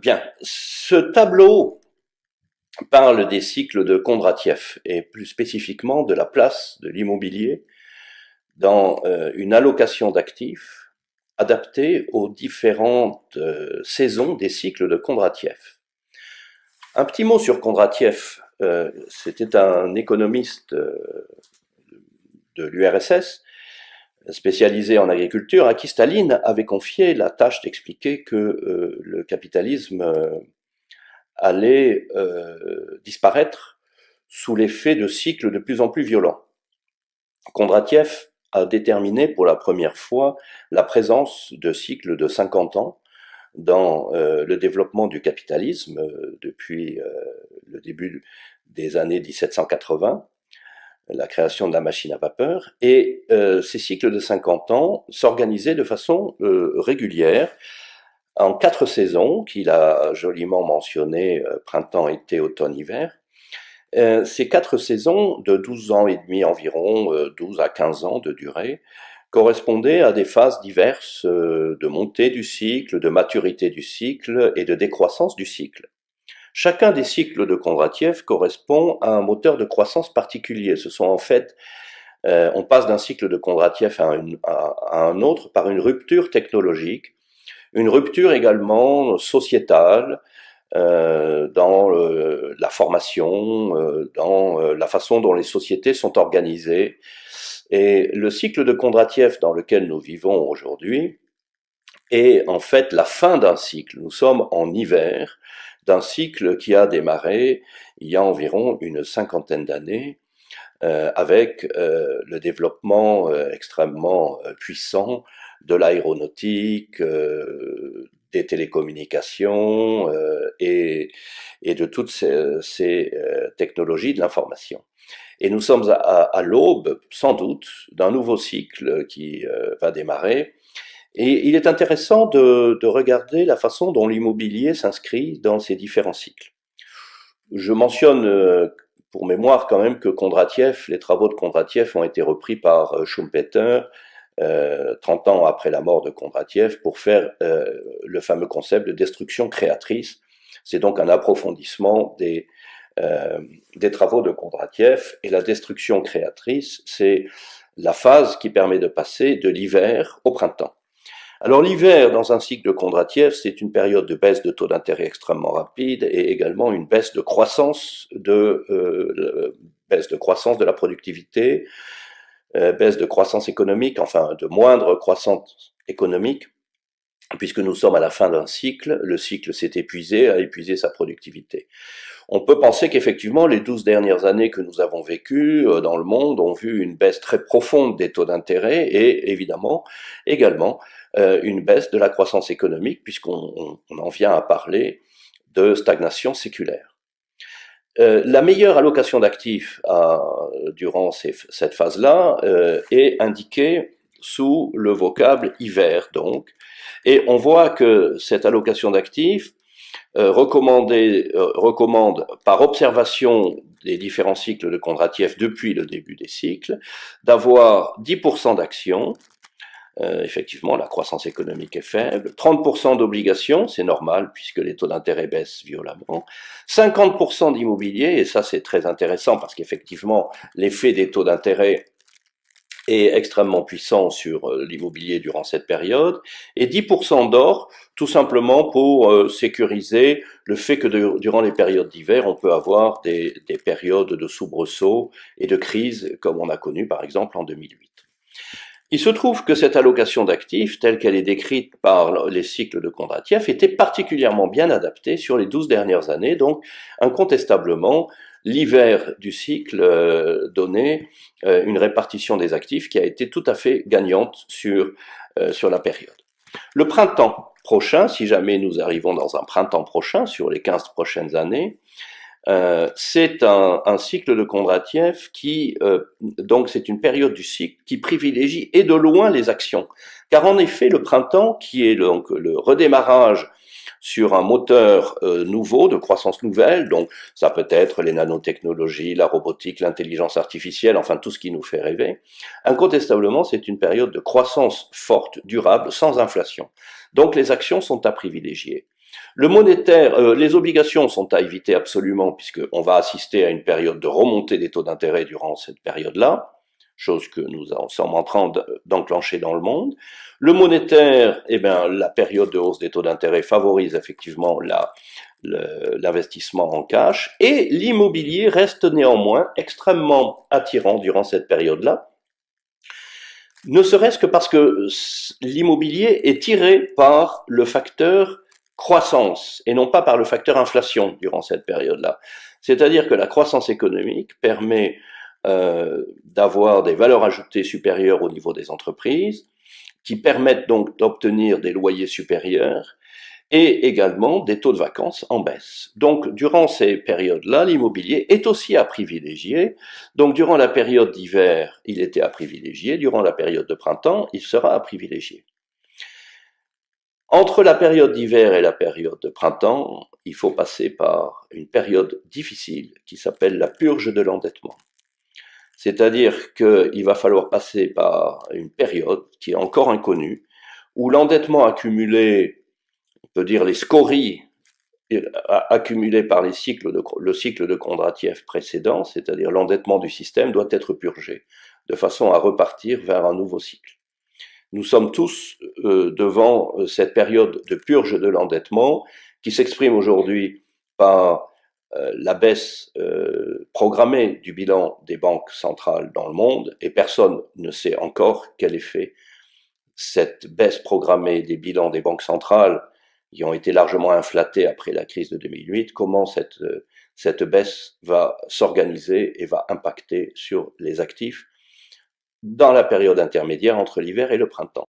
Bien, ce tableau parle des cycles de Kondratiev et plus spécifiquement de la place de l'immobilier dans une allocation d'actifs adaptée aux différentes saisons des cycles de Kondratiev. Un petit mot sur Kondratiev. C'était un économiste de l'URSS spécialisé en agriculture, à qui Staline avait confié la tâche d'expliquer que le capitalisme allait disparaître sous l'effet de cycles de plus en plus violents. Kondratiev a déterminé pour la première fois la présence de cycles de 50 ans dans le développement du capitalisme depuis le début des années 1780, la création de la machine à vapeur, et ces cycles de 50 ans s'organisaient de façon régulière en 4 saisons qu'il a joliment mentionnées, printemps, été, automne, hiver. Ces 4 saisons de 12 ans et demi environ, 12 à 15 ans de durée, correspondaient à des phases diverses de montée du cycle, de maturité du cycle et de décroissance du cycle. Chacun des cycles de Kondratiev correspond à un moteur de croissance particulier. Ce sont en fait, on passe d'un cycle de Kondratiev à un autre par une rupture technologique, une rupture également sociétale, dans la formation, dans la façon dont les sociétés sont organisées. Et le cycle de Kondratiev dans lequel nous vivons aujourd'hui est en fait la fin d'un cycle. Nous sommes en hiver d'un cycle qui a démarré il y a environ une cinquantaine d'années, avec le développement extrêmement puissant de l'aéronautique, des télécommunications et de toutes ces technologies de l'information. Et nous sommes à l'aube, sans doute, d'un nouveau cycle qui va démarrer. Et il est intéressant de regarder la façon dont l'immobilier s'inscrit dans ces différents cycles. Je mentionne pour mémoire quand même que Kondratiev, les travaux de Kondratiev ont été repris par Schumpeter 30 ans après la mort de Kondratiev pour faire le fameux concept de destruction créatrice. C'est donc un approfondissement des travaux de Kondratiev, et la destruction créatrice, c'est la phase qui permet de passer de l'hiver au printemps. Alors l'hiver, dans un cycle de Kondratiev, c'est une période de baisse de taux d'intérêt extrêmement rapide et également une baisse de croissance de la productivité, baisse de croissance économique, enfin de moindre croissance économique, puisque nous sommes à la fin d'un cycle, le cycle s'est épuisé, a épuisé sa productivité. On peut penser qu'effectivement, les 12 dernières années que nous avons vécues dans le monde ont vu une baisse très profonde des taux d'intérêt et évidemment également une baisse de la croissance économique, puisqu'on en vient à parler de stagnation séculaire. La meilleure allocation d'actifs durant cette phase-là est indiquée sous le vocable hiver, donc, et on voit que cette allocation d'actifs recommande par observation des différents cycles de Kondratiev depuis le début des cycles d'avoir 10% d'actions. Effectivement, la croissance économique est faible. 30% d'obligations, c'est normal puisque les taux d'intérêt baissent violemment. 50% d'immobilier, et ça c'est très intéressant parce qu'effectivement l'effet des taux d'intérêt est extrêmement puissant sur l'immobilier durant cette période, et 10% d'or, tout simplement pour sécuriser le fait que durant les périodes d'hiver, on peut avoir des périodes de soubresauts et de crise comme on a connu par exemple en 2008. Il se trouve que cette allocation d'actifs, telle qu'elle est décrite par les cycles de Kondratiev, était particulièrement bien adaptée sur les 12 dernières années, donc incontestablement, l'hiver du cycle donnait une répartition des actifs qui a été tout à fait gagnante sur la période. Le printemps prochain, si jamais nous arrivons dans un printemps prochain, sur les 15 prochaines années, c'est un cycle de Kondratiev qui, donc c'est une période du cycle qui privilégie et de loin les actions. Car en effet, le printemps, qui est donc le redémarrage sur un moteur nouveau, de croissance nouvelle, donc ça peut être les nanotechnologies, la robotique, l'intelligence artificielle, enfin tout ce qui nous fait rêver. Incontestablement, c'est une période de croissance forte, durable, sans inflation. Donc les actions sont à privilégier. Le monétaire, les obligations sont à éviter absolument puisqu'on va assister à une période de remontée des taux d'intérêt durant cette période-là, chose que nous sommes en train d'enclencher dans le monde. Le monétaire, eh bien, la période de hausse des taux d'intérêt favorise effectivement l'investissement en cash, et l'immobilier reste néanmoins extrêmement attirant durant cette période-là, ne serait-ce que parce que l'immobilier est tiré par le facteur croissance et non pas par le facteur inflation durant cette période-là. C'est-à-dire que la croissance économique permet d'avoir des valeurs ajoutées supérieures au niveau des entreprises, qui permettent donc d'obtenir des loyers supérieurs et également des taux de vacances en baisse. Donc, durant ces périodes-là, l'immobilier est aussi à privilégier. Donc, durant la période d'hiver, il était à privilégier. Durant la période de printemps, il sera à privilégier. Entre la période d'hiver et la période de printemps, il faut passer par une période difficile qui s'appelle la purge de l'endettement. C'est-à-dire qu'il va falloir passer par une période qui est encore inconnue, où l'endettement accumulé, on peut dire les scories accumulées par le cycle de Kondratiev précédent, c'est-à-dire l'endettement du système, doit être purgé, de façon à repartir vers un nouveau cycle. Nous sommes tous devant cette période de purge de l'endettement qui s'exprime aujourd'hui par la baisse programmée du bilan des banques centrales dans le monde, et personne ne sait encore quel effet cette baisse programmée des bilans des banques centrales, qui ont été largement inflatés après la crise de 2008, comment cette baisse va s'organiser et va impacter sur les actifs dans la période intermédiaire entre l'hiver et le printemps.